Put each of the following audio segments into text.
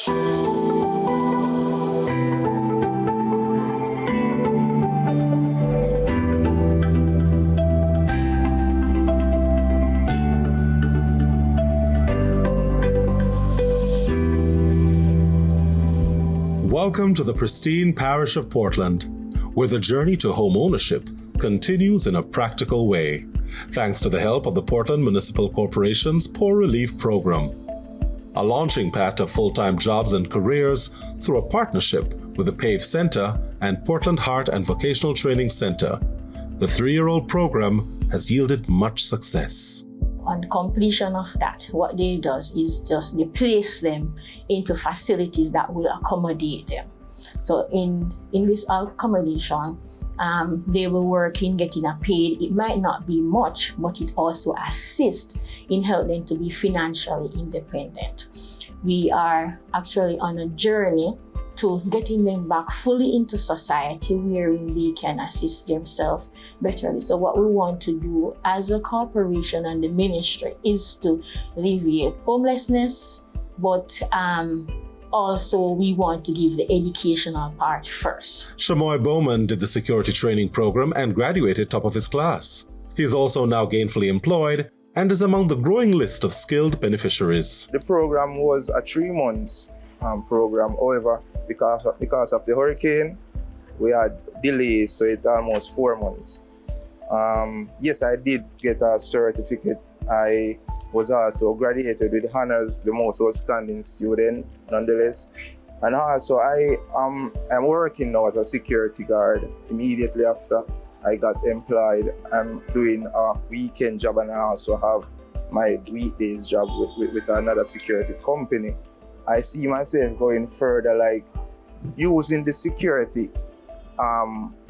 Welcome to the pristine parish of Portland, where the journey to home ownership continues in a practical way, thanks to the help of the Portland Municipal Corporation's Poor Relief Program, a launching pad of full-time jobs and careers through a partnership with the PAVE Center and Portland Heart and Vocational Training Center. The 3-year-old program has yielded much success. On completion of that, what they do is just they place them into facilities that will accommodate them. So in this accommodation, they will work in getting a paid. It might not be much, but it also assists in helping them to be financially independent. We are actually on a journey to getting them back fully into society wherein they can assist themselves betterly. So what we want to do as a corporation and the ministry is to alleviate homelessness, but also we want to give the educational part first. Shamoy Bowman did the security training program and graduated top of his class. He is also now gainfully employed and is among the growing list of skilled beneficiaries. The program was a 3-month program. However, because of the hurricane, we had delays, so it's almost 4 months. Yes, I did get a certificate. I was also graduated with honors, the most outstanding student, nonetheless. And also, I'm working now as a security guard. Immediately after I got employed, I'm doing a weekend job, and I also have my weekdays job with another security company. I see myself going further, like using the security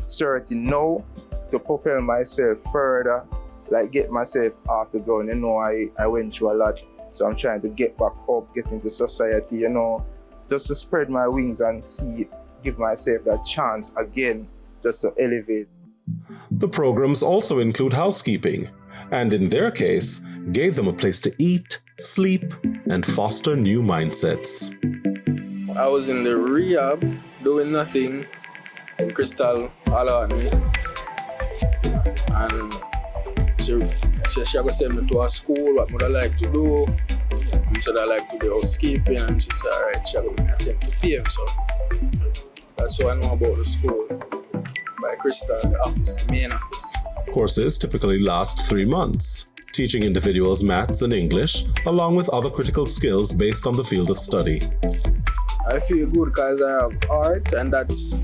certain now to propel myself further, like get myself off the ground. You know, I went through a lot, so I'm trying to get back up, get into society, you know, just to spread my wings and see, give myself that chance again, just to elevate. The programs also include housekeeping, and in their case, gave them a place to eat, sleep, and foster new mindsets. I was in the rehab, doing nothing, and Crystal hollered at me. And she go send me to a school, what would I like to do? I said I like to do housekeeping, and she said, all right, she go attempt to pay me. So that's how I know about the school. By Crystal, the office, the main office. Courses typically last 3 months, teaching individuals maths and English, along with other critical skills based on the field of study. I feel good because I have art, and that's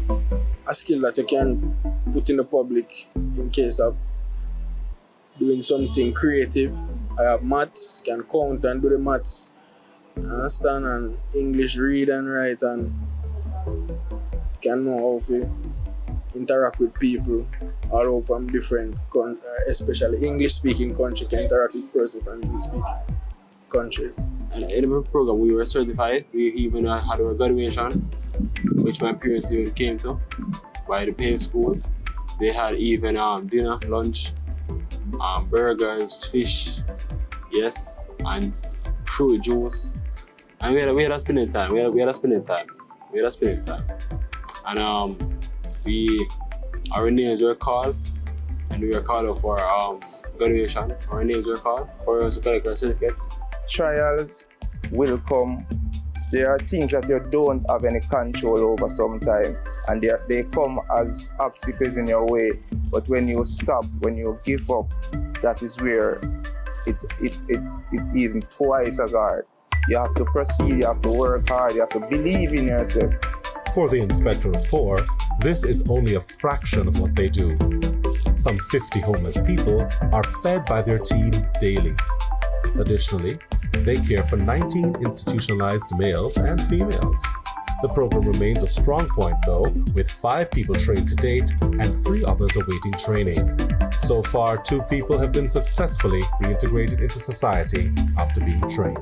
a skill that you can put in the public in case of doing something creative. I have maths, can count and do the maths, understand, and English, read and write, and can know how to interact with people all over from different countries, especially English-speaking countries, can interact with persons from English-speaking countries. And in the program, we were certified. We even had our graduation, which my parents even came to, by the PAVE school. They had even dinner, lunch, burgers, fish, yes, and fruit juice. And we had a spending time. We had a spending time. And our names were called, and we were called out for graduation. Our names were called for us to collect our certificates. Trials will come. There are things that you don't have any control over sometimes, and they come as obstacles in your way. But when you stop, when you give up, that is where it's even twice as hard. You have to proceed, you have to work hard, you have to believe in yourself. For the Inspector of 4, this is only a fraction of what they do. Some 50 homeless people are fed by their team daily. Additionally, they care for 19 institutionalized males and females. The program remains a strong point though, with 5 people trained to date and 3 others awaiting training. So far, 2 people have been successfully reintegrated into society after being trained.